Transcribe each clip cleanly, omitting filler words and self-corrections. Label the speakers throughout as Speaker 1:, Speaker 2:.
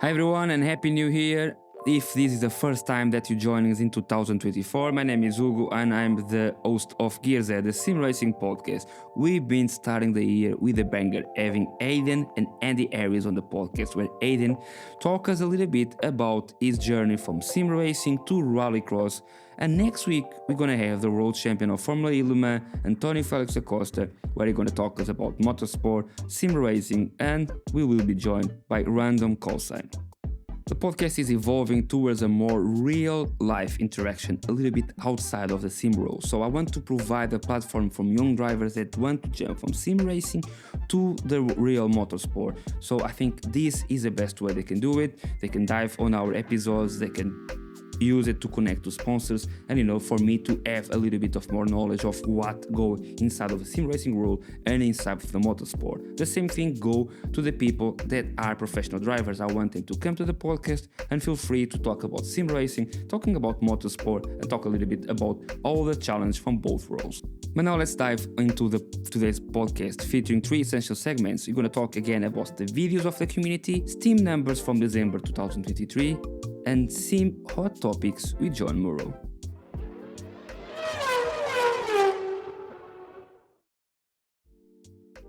Speaker 1: Hi everyone and Happy New Year. If this is the first time that you're joining us in 2024, my name is Hugo and I'm the host of Gears Ed, the sim racing podcast. We've been starting the year with a banger, having Aiden and Andy Harris on the podcast, where Aiden talks us a little bit about his journey from sim racing to rallycross. And next week, we're going to have the world champion of Formula E Le Mans, Antonio Felix Acosta, where he's going to talk us about motorsport, sim racing, and we will be joined by Random Callsign. The podcast is evolving towards a more real-life interaction, a little bit outside of the sim role. So I want to provide a platform for young drivers that want to jump from sim racing to the real motorsport. So I think this is the best way they can do it. They can dive on our episodes, they can use it to connect to sponsors and for me to have a little bit of more knowledge of what go inside of the sim racing world and inside of the motorsport. The same thing go to the people that are professional drivers. I want them to come to the podcast and feel free to talk about sim racing, talking about motorsport, and talk a little bit about all the challenge from both worlds. But now let's dive into today's podcast featuring 3 essential segments. We're going to talk again about the videos of the community, Steam numbers from December 2023, and sim hot topics with John Murrow.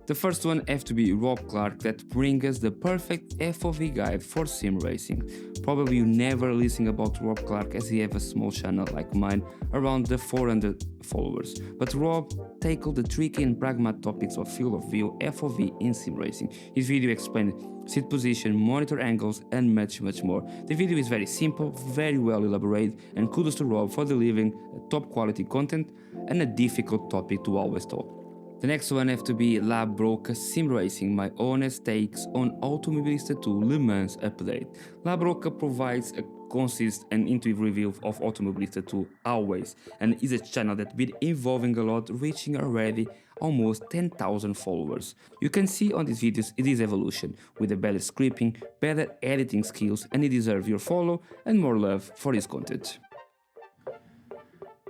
Speaker 1: The first one have to be Rob Clark that brings us the perfect FOV guide for sim racing. Probably you never listen about Rob Clark as he have a small channel like mine, around the 400 followers. But Rob tackled the tricky and pragmatic topics of field of view, FOV in sim racing. His video explained seat position, monitor angles, and much more. The video is very simple, very well elaborated, and kudos to Rob for delivering top quality content and a difficult topic to always talk. The next one have to be La Broca Sim Racing, my honest takes on Automobilista 2 Le Mans update. La Broca provides a concise and intuitive review of Automobilista 2 always, and is a channel that's been evolving a lot, reaching already almost 10,000 followers. You can see on these videos it is evolution, with a better scripting, better editing skills, and he deserves your follow and more love for his content.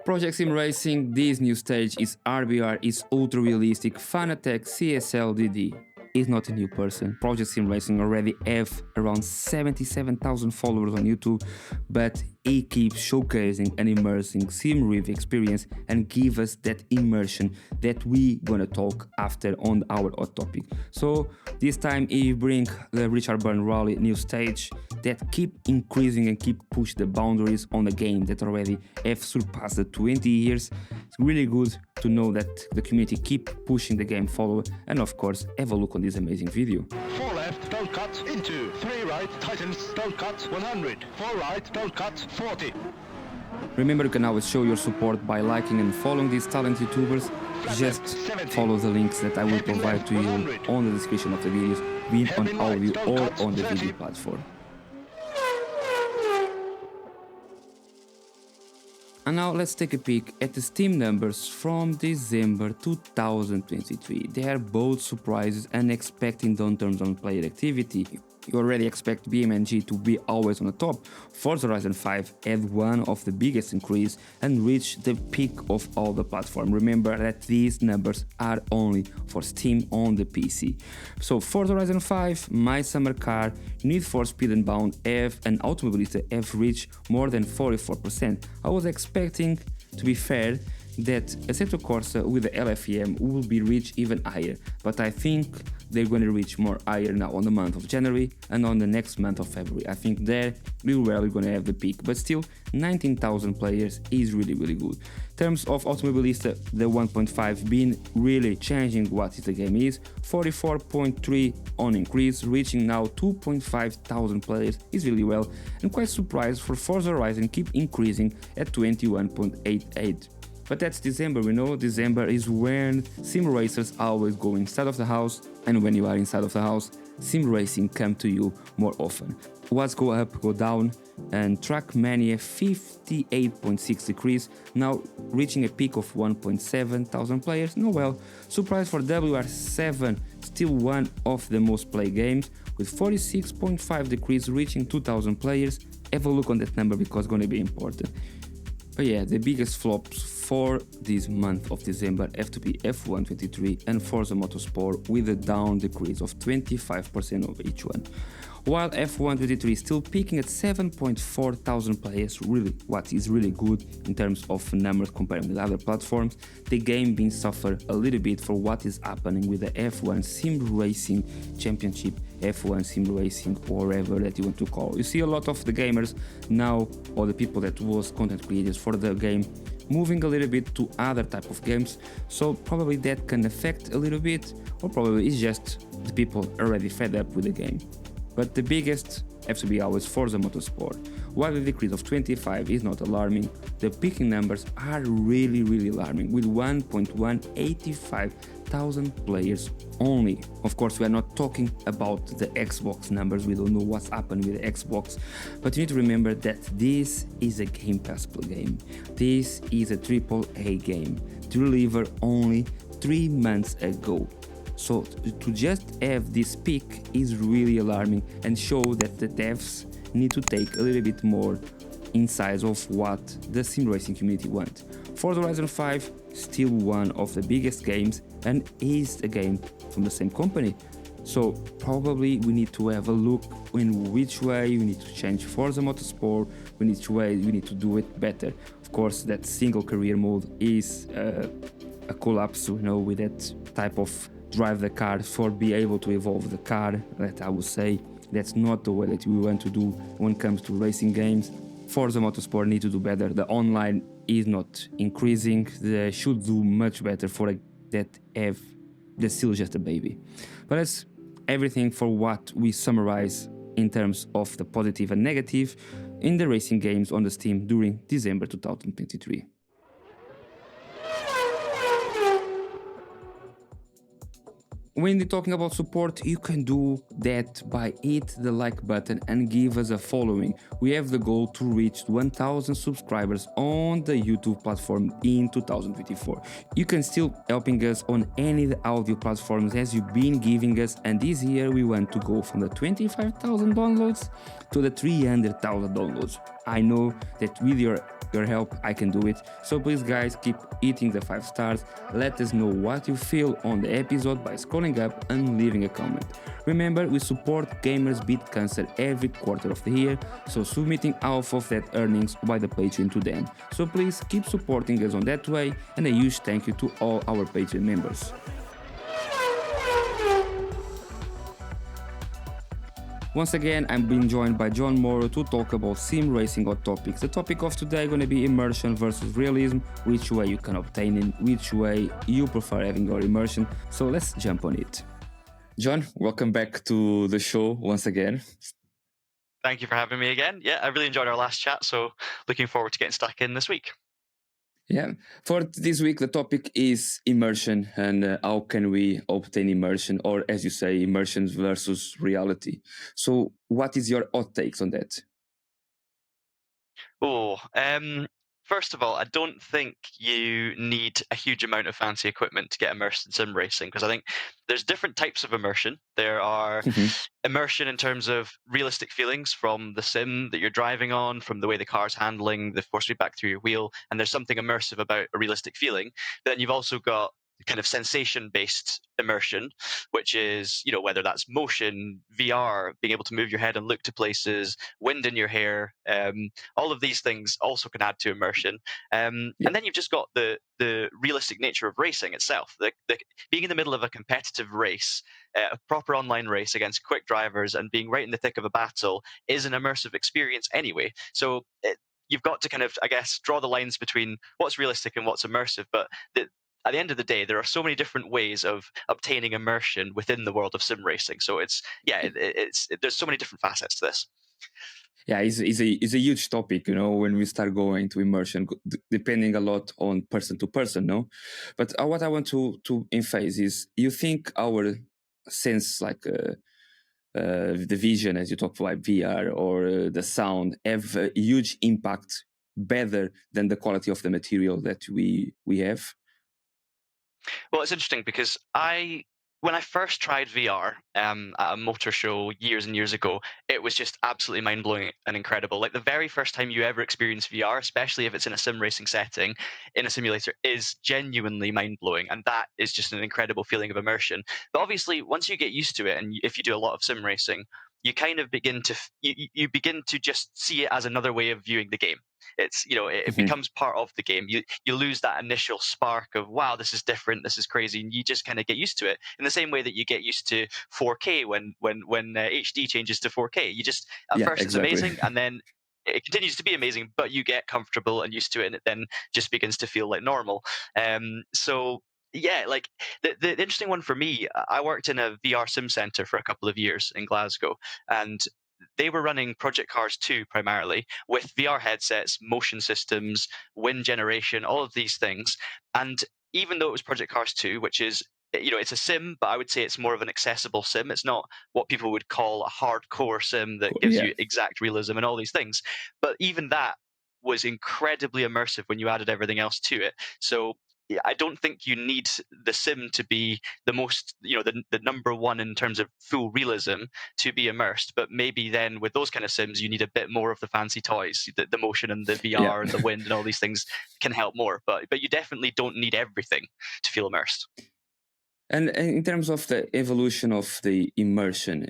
Speaker 1: Project Sim Racing, this new stage is RBR, is ultra realistic, Fanatec CSL DD. Is not a new person. Project Sim Racing already have around 77,000 followers on YouTube, but he keeps showcasing an immersing sim rev experience and give us that immersion that we gonna talk after on our hot topic. So this time he bring the Richard Byrne Rally new stage that keep increasing and keep push the boundaries on the game that already have surpassed the 20 years. It's really good to know that the community keep pushing the game forward, and of course have a look on this amazing video.
Speaker 2: 4 left, don't cut, into, 3 right, tightens, don't cut, 100, 4 right, don't cut, 40.
Speaker 1: Remember, you can always show your support by liking and following these talented YouTubers. Just follow the links that I will provide to you on the description of the videos, be it on audio or on the video platform. And now let's take a peek at the Steam numbers from December 2023. They are both surprises and expecting downturns on player activity. You already expect BeamNG to be always on the top. Forza Horizon 5 had one of the biggest increase and reached the peak of all the platform. Remember that these numbers are only for Steam on the PC. So Forza Horizon 5, My Summer Car, Need for Speed Unbound F and Automobilista have reached more than 44%. I was expecting, to be fair, that Assetto Corsa with the LFEM will be reached even higher, but I think they're going to reach more higher now on the month of January and on the next month of February. I think there we're really going to have the peak, but still 19,000 players is really good. In terms of Automobilista, the 1.5 been really changing what the game is. 44.3 on increase, reaching now 2.5 thousand players is really well, and quite surprised for Forza Horizon keep increasing at 21.88. But that's December, we know December is when sim racers always go inside of the house, and when you are inside of the house, sim racing come to you more often. What's go up, go down, and Trackmania 58.6 decrease, now reaching a peak of 1.7 thousand players. No, well, surprise for WR7, still one of the most played games, with 46.5 decrease reaching 2,000 players. Have a look on that number because it's going to be important. But yeah, the biggest flops for this month of December have to be F1 23 and Forza Motorsport with a down decrease of 25% of each one. While F1 23 is still peaking at 7.4 thousand players, really what is really good in terms of numbers compared with other platforms, the game being suffer a little bit for what is happening with the F1 Sim Racing Championship, F1 Sim Racing, whatever that you want to call. You see a lot of the gamers now, or the people that was content creators for the game, moving a little bit to other type of games, so probably that can affect a little bit, or probably it's just the people already fed up with the game. But the biggest has to be always Forza Motorsport. While the decrease of 25 is not alarming, the peaking numbers are really alarming, with 1.185 thousand players only. Of course, we are not talking about the Xbox numbers, we don't know what's happened with the Xbox, but you need to remember that this is a Game Pass game. This is a AAA game delivered only 3 months ago. So to just have this peak is really alarming and show that the devs need to take a little bit more insights of what the sim racing community wants. Forza Horizon 5 still one of the biggest games and is a game from the same company. So probably we need to have a look in which way we need to change Forza Motorsport, in which way we need to do it better. Of course, that single career mode is a collapse, with that type of drive the car for be able to evolve the car. That I would say that's not the way that we want to do when it comes to racing games. Forza Motorsport need to do better. The online is not increasing. They should do much better for that have that's still just a baby. But that's everything for what we summarize in terms of the positive and negative in the racing games on the Steam during December 2023. When you're talking about support, you can do that by hit the like button and give us a following. We have the goal to reach 1000 subscribers on the YouTube platform in 2024. You can still helping us on any audio platforms as you've been giving us, and this year we want to go from the 25,000 downloads to the 300,000 downloads. I know that with your help I can do it, so please guys, keep hitting the 5 stars. Let us know what you feel on the episode by scrolling up and leaving a comment. Remember, we support Gamers Beat Cancer every quarter of the year, so submitting half of that earnings by the Patreon to them. So please keep supporting us on that way, and a huge thank you to all our Patreon members. Once again, I'm being joined by John Morrow to talk about sim racing hot topics. The topic of today is going to be immersion versus realism, which way you can obtain it, which way you prefer having your immersion. So let's jump on it. John, welcome back to the show once again.
Speaker 3: Thank you for having me again. Yeah, I really enjoyed our last chat, so looking forward to getting stuck in this week.
Speaker 1: Yeah, for this week, the topic is immersion and how can we obtain immersion, or as you say, immersion versus reality. So what is your hot takes on that?
Speaker 3: First of all, I don't think you need a huge amount of fancy equipment to get immersed in sim racing, because I think there's different types of immersion. There are immersion in terms of realistic feelings from the sim that you're driving on, from the way the car's handling, the force feedback through your wheel, and there's something immersive about a realistic feeling. But then you've also got kind of sensation based immersion, which is, whether that's motion, VR, being able to move your head and look to places, wind in your hair, all of these things also can add to immersion. And then you've just got the realistic nature of racing itself. Being in the middle of a competitive race, a proper online race against quick drivers, and being right in the thick of a battle is an immersive experience anyway. So you've got to kind of, I guess, draw the lines between what's realistic and what's immersive. But at the end of the day, there are so many different ways of obtaining immersion within the world of sim racing. So there's so many different facets to this.
Speaker 1: Yeah, it's a huge topic, when we start going to immersion, depending a lot on person to person, no? But what I want to emphasize is, you think our sense, like the vision, as you talk about VR, or the sound, have a huge impact better than the quality of the material that we have?
Speaker 3: Well, it's interesting because I when I first tried VR at a motor show years and years ago, it was just absolutely mind blowing and incredible. Like the very first time you ever experience VR, especially if it's in a sim racing setting, in a simulator, is genuinely mind blowing, and that is just an incredible feeling of immersion. But obviously, once you get used to it, and if you do a lot of sim racing, you kind of begin to you begin to just see it as another way of viewing the game. It's it
Speaker 1: Mhm.
Speaker 3: becomes part of the game. You lose that initial spark of wow, this is different, this is crazy, and you just kind of get used to it in the same way that you get used to 4K when HD changes to 4K. You just at
Speaker 1: Yeah,
Speaker 3: first it's
Speaker 1: exactly.
Speaker 3: amazing, and then it continues to be amazing, but you get comfortable and used to it, and it then just begins to feel like normal. So yeah, like the interesting one for me, I worked in a VR sim center for a couple of years in Glasgow, and they were running Project Cars 2 primarily with VR headsets, motion systems, wind generation, all of these things. And even though it was Project Cars 2, which is it's a sim, but I would say it's more of an accessible sim. It's not what people would call a hardcore sim that gives
Speaker 1: Yeah,
Speaker 3: you exact realism and all these things. But even that was incredibly immersive when you added everything else to it. So yeah, I don't think you need the sim to be the most, the number one in terms of full realism to be immersed. But maybe then with those kind of sims, you need a bit more of the fancy toys, the motion and the
Speaker 1: yeah.
Speaker 3: VR and the wind and all these things can help more. But you definitely don't need everything to feel immersed.
Speaker 1: And in terms of the evolution of the immersion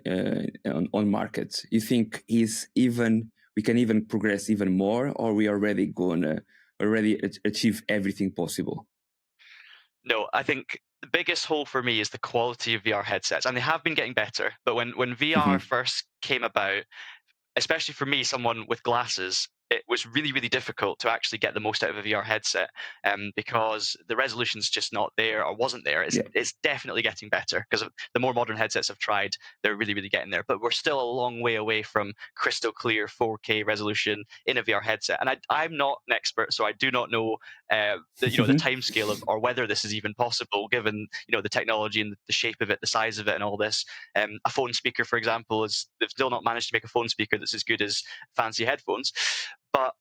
Speaker 1: on markets, you think is even we can even progress even more, or we already gonna already achieve everything possible?
Speaker 3: No, I think the biggest hole for me is the quality of VR headsets, and they have been getting better. But when VR
Speaker 1: Hmm.
Speaker 3: first came about, especially for me, someone with glasses, it was really, really difficult to actually get the most out of a VR headset because the resolution's just not there or wasn't there. It's,
Speaker 1: Yeah,
Speaker 3: it's definitely getting better because the more modern headsets I've tried, they're really, really getting there. But we're still a long way away from crystal clear 4K resolution in a VR headset. And I'm not an expert, so I do not know the
Speaker 1: hmm,
Speaker 3: time scale of or whether this is even possible given the technology and the shape of it, the size of it, and all this. A phone speaker, for example, is they've still not managed to make a phone speaker that's as good as fancy headphones. But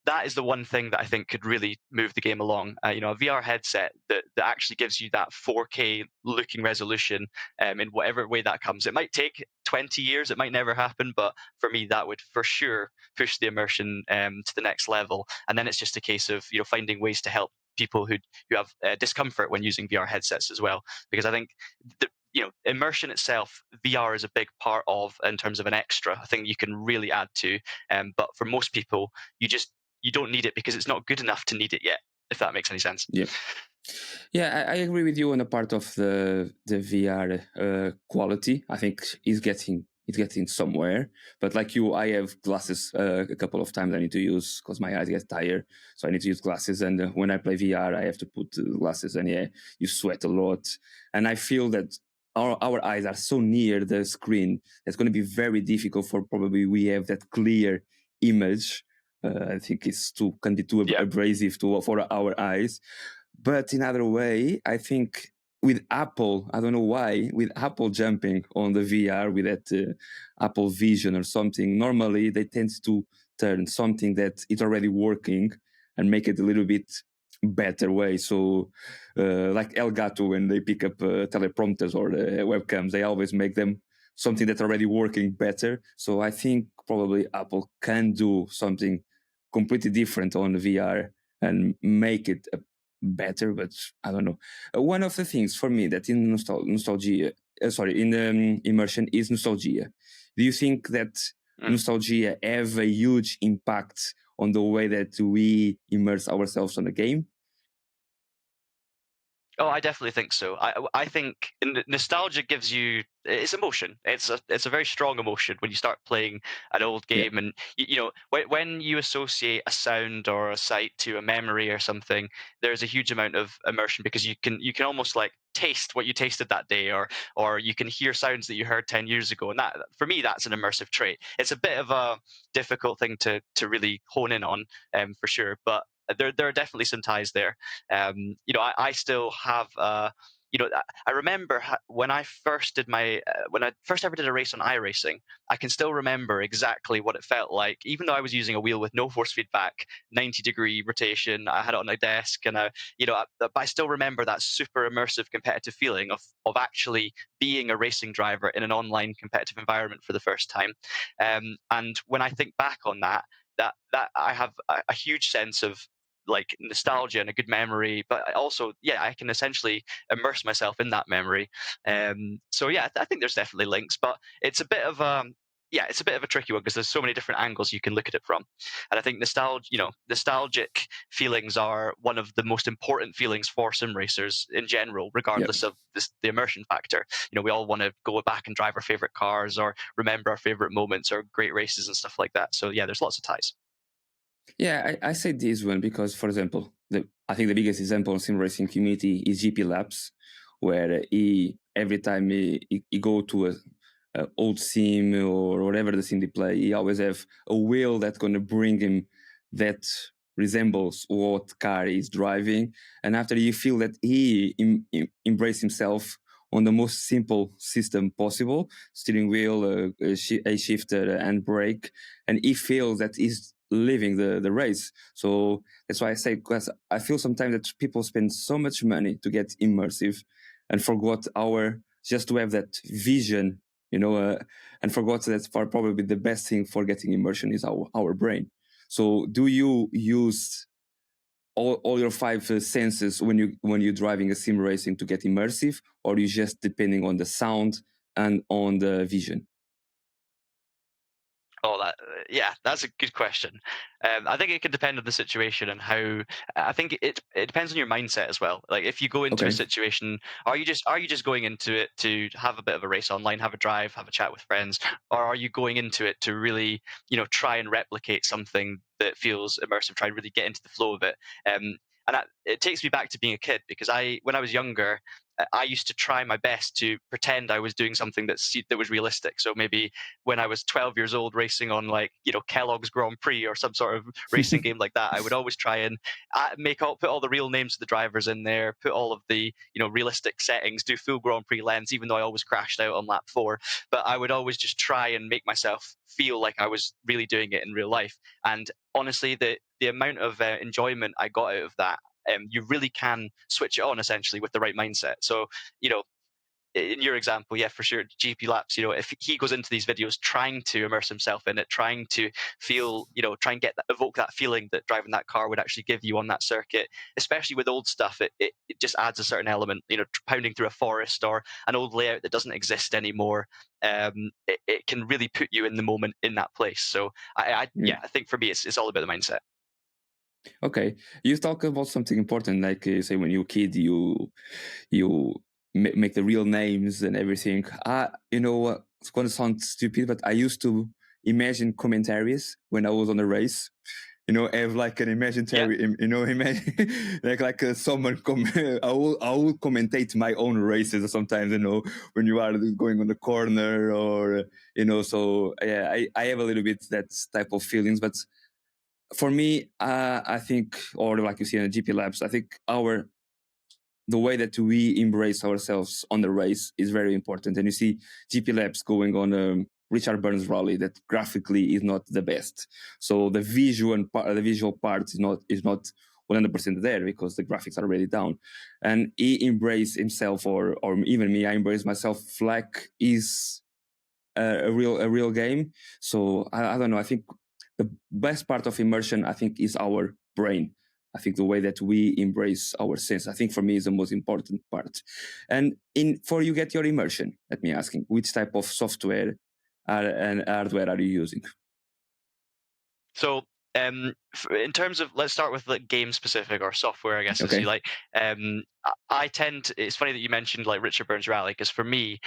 Speaker 3: that is the one thing that I think could really move the game along. A VR headset that actually gives you that 4K looking resolution in whatever way that comes. It might take 20 years, it might never happen, but for me, that would for sure push the immersion to the next level. And then it's just a case of finding ways to help people who have discomfort when using VR headsets as well, because I think the immersion itself, VR is a big part of in terms of an extra, a thing you can really add to. But for most people, you just you don't need it because it's not good enough to need it yet, if that makes any sense.
Speaker 1: yeah. Yeah, I agree with you on the part of the VR quality. I think it's getting somewhere. But like you, I have glasses a couple of times I need to use because my eyes get tired, so I need to use glasses. And when I play VR, I have to put glasses, and yeah, you sweat a lot. And I feel that our eyes are so near the screen. It's going to be very difficult for probably we have that clear image. I think it's too can be too
Speaker 3: Yeah.
Speaker 1: abrasive to for our eyes. But in other way, I think with Apple, I don't know why, with Apple jumping on the VR with that Apple Vision or something, normally they tend to turn something that is already working and make it a little bit better way. So, like Elgato, when they pick up teleprompters or webcams, they always make them something that's already working better. So I think probably Apple can do something completely different on VR and make it a better, but I don't know. One of the things for me that in nostalgia, in immersion is nostalgia. Do you think that
Speaker 3: Mm.
Speaker 1: nostalgia have a huge impact on the way that we immerse ourselves on a game?
Speaker 3: Oh, I definitely think so. I think nostalgia gives you it's emotion. It's a very strong emotion when you start playing an old
Speaker 1: Yeah.
Speaker 3: game, and when you associate a sound or a sight to a memory or something, there's a huge amount of immersion because you can almost like taste what you tasted that day, or you can hear sounds that you heard 10 years ago, and that for me that's an immersive trait. It's a bit of a difficult thing to really hone in on, for sure, but there are definitely some ties there. I still have I remember when I first did when I first ever did a race on iRacing. I can still remember exactly what it felt like, even though I was using a wheel with no force feedback, 90-degree rotation. I had it on my desk, and but I still remember that super immersive competitive feeling of actually being a racing driver in an online competitive environment for the first time. And when I think back on that I have a huge sense of like nostalgia and a good memory, but also, yeah, I can essentially immerse myself in that memory. So yeah, I think there's definitely links, but it's a bit of it's a bit of a tricky one because there's so many different angles you can look at it from. And I think nostalgic feelings are one of the most important feelings for sim racers in general,
Speaker 1: Yep.
Speaker 3: regardless of the immersion factor. We all want to go back and drive our favorite cars or remember our favorite moments or great races and stuff like that. So yeah, there's lots of ties.
Speaker 1: Yeah, I say this one because, for example, I think the biggest example in sim racing community is GP Labs, where he every time he go to a old sim or whatever the sim they play, he always have a wheel that's going to bring him that resembles what car he's driving, and after you feel that he embrace himself on the most simple system possible, steering wheel, a shifter, and brake, and he feels that he's living the race. So that's why I say, because I feel sometimes that people spend so much money to get immersive and forgot just to have that vision, and forgot that for probably the best thing for getting immersion is our brain. So do you use all your five senses when you're driving a sim racing to get immersive, or you just depending on the sound and on the vision?
Speaker 3: Oh, yeah, that's a good question. I think it can depend on the situation and how. I think it depends on your mindset as well. Like if you go into a
Speaker 1: Okay.
Speaker 3: situation, are you just going into it to have a bit of a race online, have a drive, have a chat with friends, or are you going into it to really try and replicate something that feels immersive, try and really get into the flow of it? And it takes me back to being a kid because when I was younger, I used to try my best to pretend I was doing something that was realistic. So maybe when I was 12 years old racing on like Kellogg's Grand Prix or some sort of racing game like that, I would always try and put all the real names of the drivers in there, put all of the realistic settings, do full Grand Prix lens, even though I always crashed out on lap 4. But I would always just try and make myself feel like I was really doing it in real life. And honestly, the amount of enjoyment I got out of that. You really can switch it on essentially with the right mindset. So, you know, in your example, yeah, for sure, GP Laps, if he goes into these videos trying to immerse himself in it, trying to feel, try and evoke that feeling that driving that car would actually give you on that circuit, especially with old stuff, it just adds a certain element, pounding through a forest or an old layout that doesn't exist anymore. It can really put you in the moment in that place. So
Speaker 1: Yeah.
Speaker 3: I think for me, it's all about the mindset.
Speaker 1: Okay, you talk about something important, like say when you're a kid, you make the real names and everything. It's going to sound stupid, but I used to imagine commentaries when I was on a race. Have like an
Speaker 3: Yeah.
Speaker 1: imaginary, imagine like someone I will commentate my own races sometimes. When you are going on the corner, or So yeah, I have a little bit that type of feelings, but for me, I think, or like you see in the GP Labs, I think the way that we embrace ourselves on the race is very important. And you see GP Labs going on Richard Burns rally that graphically is not the best. So the visual part is not 100% there because the graphics are already down. And he embraced himself, or even me, I embrace myself like is a real game. So I don't know. I think the best part of immersion, I think, is our brain. I think the way that we embrace our sense, I think for me is the most important part. And for you get your immersion, let me asking, which type of software and hardware are you using?
Speaker 3: So, in terms of, let's start with like game specific or software, I guess, as you
Speaker 1: Okay.
Speaker 3: like. I tend to, it's funny that you mentioned like Richard Burns Rally because for me,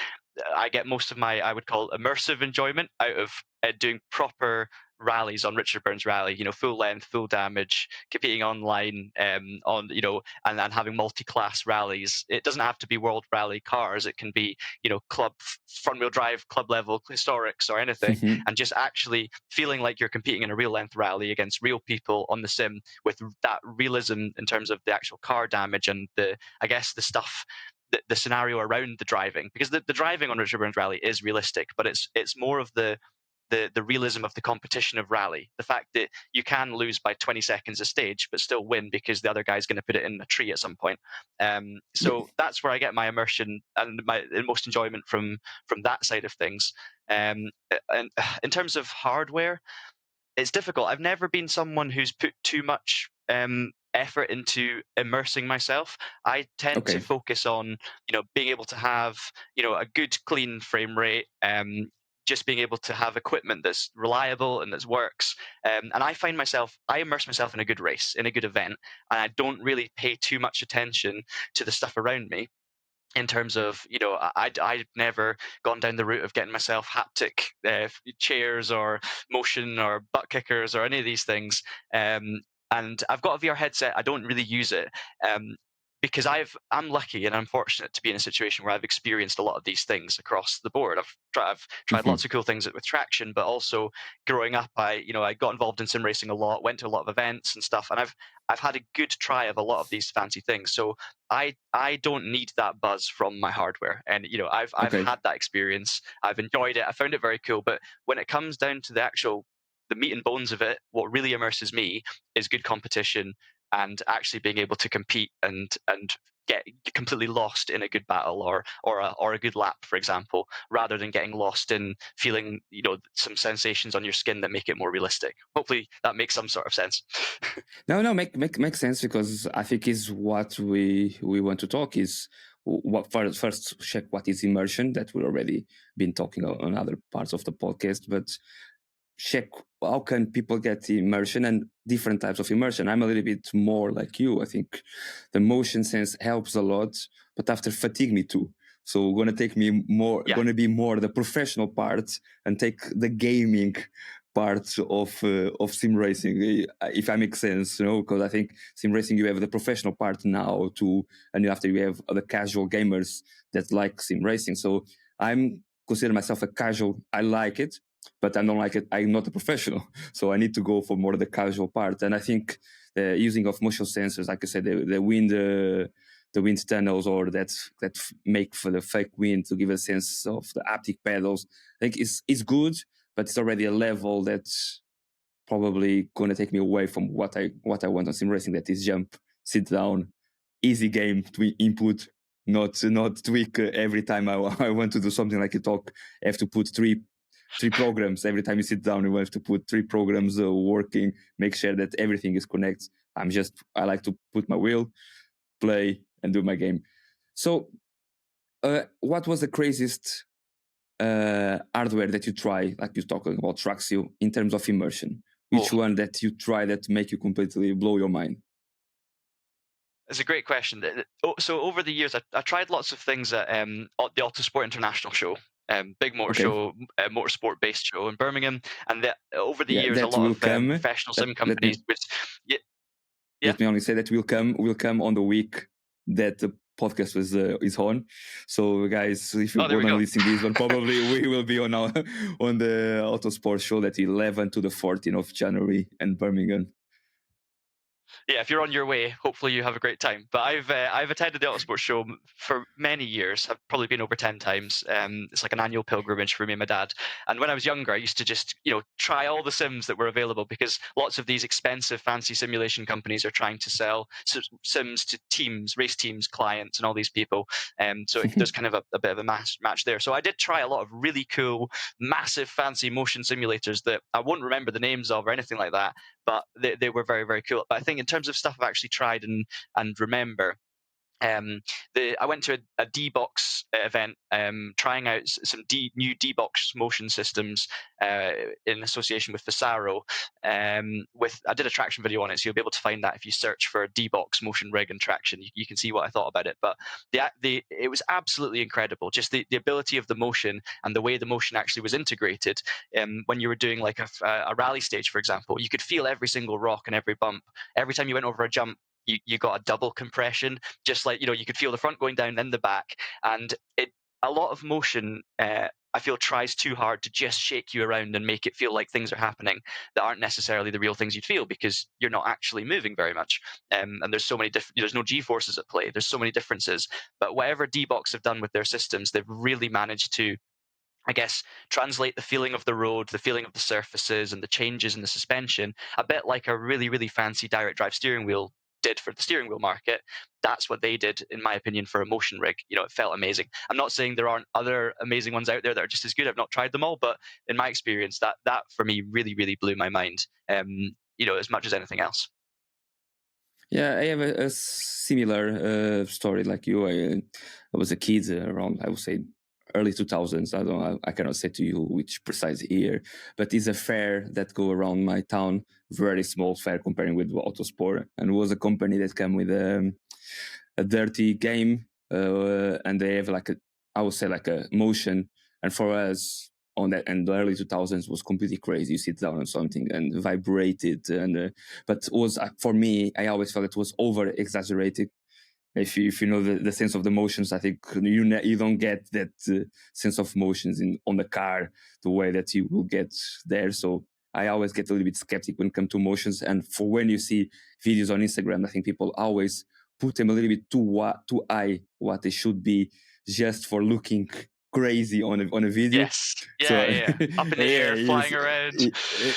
Speaker 3: I get most of my, I would call immersive enjoyment out of doing proper rallies on Richard Burns Rally. Full length, full damage, competing online, and having multi-class rallies. It doesn't have to be World Rally cars. It can be club front wheel drive, club level historics or anything, and just actually feeling like you're competing in a real length rally against real people on the sim with that realism in terms of the actual car damage and I guess the stuff the scenario around the driving, because the driving on Richard Burns Rally is realistic, but it's more of the realism of the competition of rally. The fact that you can lose by 20 seconds a stage, but still win because the other guy's going to put it in a tree at some point. So that's where I get my immersion and my most enjoyment from that side of things. And in terms of hardware, it's difficult. I've never been someone who's put too much effort into immersing myself. I tend to
Speaker 1: Okay.
Speaker 3: focus on, being able to have, a good clean frame rate. Just being able to have equipment that's reliable and that works. And I immerse myself in a good race, in a good event, and I don't really pay too much attention to the stuff around me, in terms of, I've never gone down the route of getting myself haptic chairs or motion or butt kickers or any of these things. And I've got a VR headset. I don't really use it. Because I'm lucky and I'm fortunate to be in a situation where I've experienced a lot of these things across the board. I've tried
Speaker 1: Mhm.
Speaker 3: lots of cool things with traction, but also growing up, I got involved in sim racing a lot, went to a lot of events and stuff, and I've had a good try of a lot of these fancy things. So I don't need that buzz from my hardware, and I've
Speaker 1: Okay.
Speaker 3: had that experience. I've enjoyed it. I found it very cool. But when it comes down to the meat and bones of it, what really immerses me is good competition and actually being able to compete and get completely lost in a good battle or a good lap, for example, rather than getting lost in feeling some sensations on your skin that make it more realistic. Hopefully that makes some sort of sense.
Speaker 1: No, makes sense, because I think is what we want to talk is what first check what is immersion, that we already been talking on other parts of the podcast, but check how can people get immersion and different types of immersion. I'm a little bit more like you. I think the motion sense helps a lot, but after fatigue me too. So gonna take me more,
Speaker 3: Yeah.
Speaker 1: gonna be more the professional part and take the gaming part of sim racing, if I make sense, because I think sim racing you have the professional part now too, and after you have the casual gamers that like sim racing. So I'm consider myself a casual. I like it, but I don't like it. I'm not a professional, so I need to go for more the casual part. And I think the using of motion sensors, like I said, the wind tunnels, or that make for the fake wind to give a sense of the haptic pedals, I think is good, but it's already a level that's probably going to take me away from what I want on sim racing. That is jump, sit down, easy game to input, not tweak every time I want to do something like a talk. I have to put three programs every time you sit down. You have to put three programs working, make sure that everything is connected. I like to put my wheel, play, and do my game. So what was the craziest hardware that you try, like you're talking about Traxio, in terms of immersion?
Speaker 3: Oh,
Speaker 1: Which one that you try that make you completely blow your mind?
Speaker 3: it's a great question. So over the years, I tried lots of things at the Autosport International show, big motor
Speaker 1: Okay,
Speaker 3: show, motorsport based show in Birmingham, and over the
Speaker 1: yeah,
Speaker 3: years, a
Speaker 1: that
Speaker 3: lot
Speaker 1: will
Speaker 3: of
Speaker 1: come.
Speaker 3: professional
Speaker 1: Let,
Speaker 3: sim
Speaker 1: let
Speaker 3: companies,
Speaker 1: me
Speaker 3: which yeah, yeah.
Speaker 1: let me only say that will come on the week that the podcast is on. So guys, if you
Speaker 3: Oh, there we
Speaker 1: want to
Speaker 3: go.
Speaker 1: listen this one, probably we will be on our on the Autosport show that 11 to the 14th of January in Birmingham.
Speaker 3: Yeah, if you're on your way, hopefully you have a great time. But I've attended the Autosport show for many years. I've probably been over 10 times. It's like an annual pilgrimage for me and my dad. And when I was younger, I used to just try all the sims that were available, because lots of these expensive, fancy simulation companies are trying to sell sims to teams, race teams, clients, and all these people. So there's kind of a bit of a match there. So I did try a lot of really cool, massive, fancy motion simulators that I won't remember the names of or anything like that, but they were very, very cool. But I think in terms of stuff I've actually tried and remember, um, I went to a D-Box event, trying out some new D-Box motion systems in association with Visaro. I did a traction video on it, so you'll be able to find that if you search for D-Box motion rig and traction. You can see what I thought about it. But it was absolutely incredible. Just the ability of the motion and the way the motion actually was integrated. When you were doing like a rally stage, for example, you could feel every single rock and every bump. Every time you went over a jump, you got a double compression, just like you could feel the front going down, then the back, and a lot of motion, I feel, tries too hard to just shake you around and make it feel like things are happening that aren't necessarily the real things you'd feel because you're not actually moving very much. And there's so many different, there's no G forces at play. There's so many differences. But whatever D-Box have done with their systems, they've really managed to, I guess, translate the feeling of the road, the feeling of the surfaces, and the changes in the suspension, a bit like a really, really fancy direct drive steering wheel did for the steering wheel market. That's what they did, in my opinion, for a motion rig. You know, it felt amazing. I'm not saying there aren't other amazing ones out there that are just as good. I've not tried them all, but in my experience, that for me really, really blew my mind. You know, as much as anything else.
Speaker 1: Yeah, I have a similar story like you. I was a kid around, I would say, early 2000s. I don't know, I cannot say to you which precise year, but it's a fair that go around my town, very small fair comparing with Autosport, and it was a company that came with a dirty game, and they have like a, I would say like a motion, and for us on that and the early 2000s was completely crazy. You sit down on something and vibrated, and but it was for me, I always felt it was over exaggerated. If you know the sense of the motions, I think you don't get that sense of motions in on the car the way that you will get there. So I always get a little bit skeptic when it comes to motions. And for when you see videos on Instagram, I think people always put them a little bit too high what they should be, just for looking crazy on a video.
Speaker 3: Yes.
Speaker 1: So
Speaker 3: Yeah, yeah. Up in the
Speaker 1: yeah,
Speaker 3: air,
Speaker 1: yes,
Speaker 3: flying around.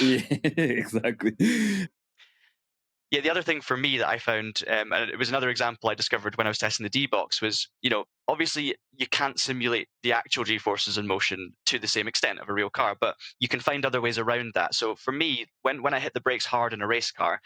Speaker 1: yeah, exactly.
Speaker 3: Yeah, the other thing for me that I found, and it was another example I discovered when I was testing the D-Box, was, you know, obviously you can't simulate the actual G-forces in motion to the same extent of a real car, but you can find other ways around that. So for me, when I hit the brakes hard in a race car,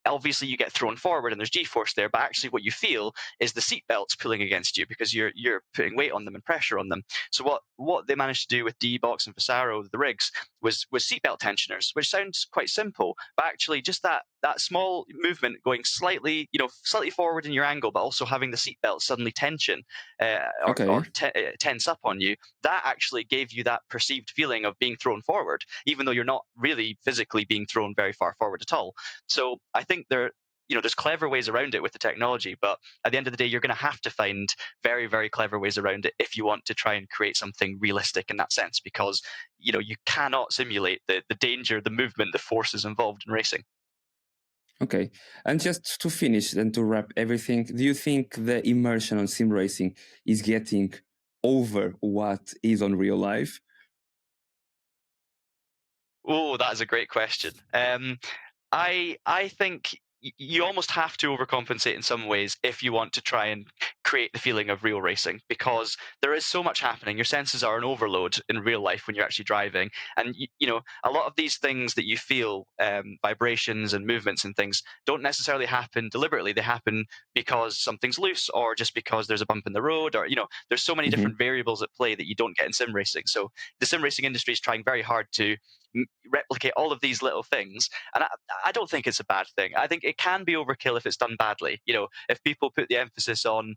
Speaker 3: obviously you get thrown forward and there's G-force there, but actually what you feel is the seat belts pulling against you because you're putting weight on them and pressure on them. So what they managed to do with D-Box and Vasaro, the rigs, was seatbelt tensioners, which sounds quite simple, but actually just that small movement going slightly, you know, slightly forward in your angle, but also having the seatbelt suddenly tension or
Speaker 1: Okay.
Speaker 3: tense up on you, that actually gave you that perceived feeling of being thrown forward, even though you're not really physically being thrown very far forward at all. So I think there's clever ways around it with the technology, but at the end of the day, you're going to have to find very, very clever ways around it if you want to try and create something realistic in that sense, because you cannot simulate the danger, the movement, the forces involved in racing.
Speaker 1: Okay. And just to finish and to wrap everything, do you think the immersion on sim racing is getting over what is on real life?
Speaker 3: Oh, that is a great question. I think you almost have to overcompensate in some ways if you want to try and create the feeling of real racing, because there is so much happening. Your senses are an overload in real life when you're actually driving, and a lot of these things that you feel, vibrations and movements and things, don't necessarily happen deliberately. They happen because something's loose, or just because there's a bump in the road, or there's so many
Speaker 1: Hmm.
Speaker 3: different variables at play that you don't get in sim racing. So the sim racing industry is trying very hard to replicate all of these little things, and I don't think it's a bad thing. I think it can be overkill if it's done badly. If people put the emphasis on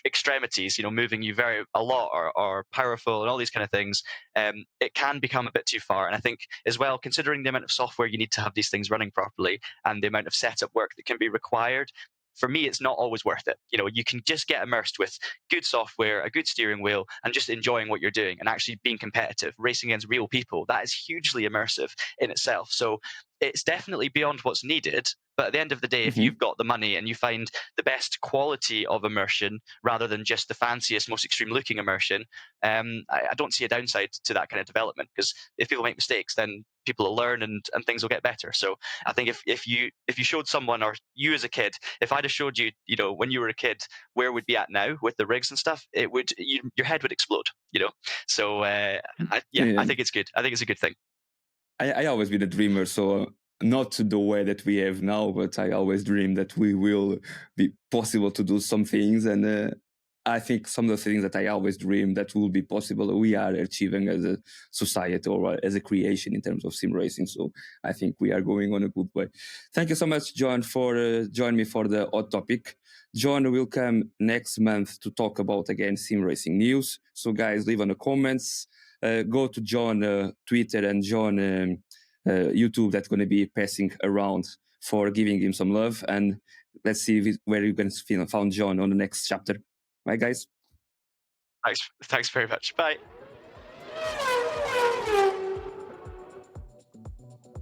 Speaker 3: extremities, moving you very a lot, or powerful and all these kind of things, it can become a bit too far. And I think as well, considering the amount of software you need to have these things running properly and the amount of setup work that can be required, for me, it's not always worth it. You can just get immersed with good software, a good steering wheel, and just enjoying what you're doing and actually being competitive, racing against real people. That is hugely immersive in itself. So it's definitely beyond what's needed. But at the end of the day, if
Speaker 1: Hmm.
Speaker 3: you've got the money and you find the best quality of immersion rather than just the fanciest, most extreme looking immersion, I don't see a downside to that kind of development, because if people make mistakes, then people will learn, and things will get better. So I think if you showed someone, or you as a kid, if I'd have showed you, when you were a kid, where we'd be at now with the rigs and stuff, your head would explode. So I
Speaker 1: Yeah.
Speaker 3: think it's good. I think it's a good thing.
Speaker 1: I always been a dreamer, so not the way that we have now, but I always dream that we will be possible to do some things, and I think some of the things that I always dream that will be possible, we are achieving as a society or as a creation in terms of sim racing. So I think we are going on a good way. Thank you so much, John, for joining me for the hot topic. John will come next month to talk about again sim racing news. So guys, leave on the comments, go to John Twitter and John YouTube, that's going to be passing around for giving him some love. And let's see where you can find John on the next chapter. Right, guys?
Speaker 3: Thanks very much. Bye.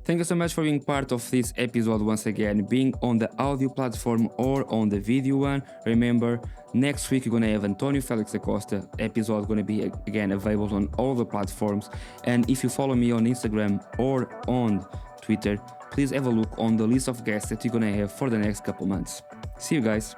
Speaker 1: Thank you so much for being part of this episode once again, being on the audio platform or on the video one. Remember, next week you're gonna have Antonio Felix Acosta. Episode gonna be again available on all the platforms. And if you follow me on Instagram or on Twitter, please have a look on the list of guests that you're gonna have for the next couple months. See you guys.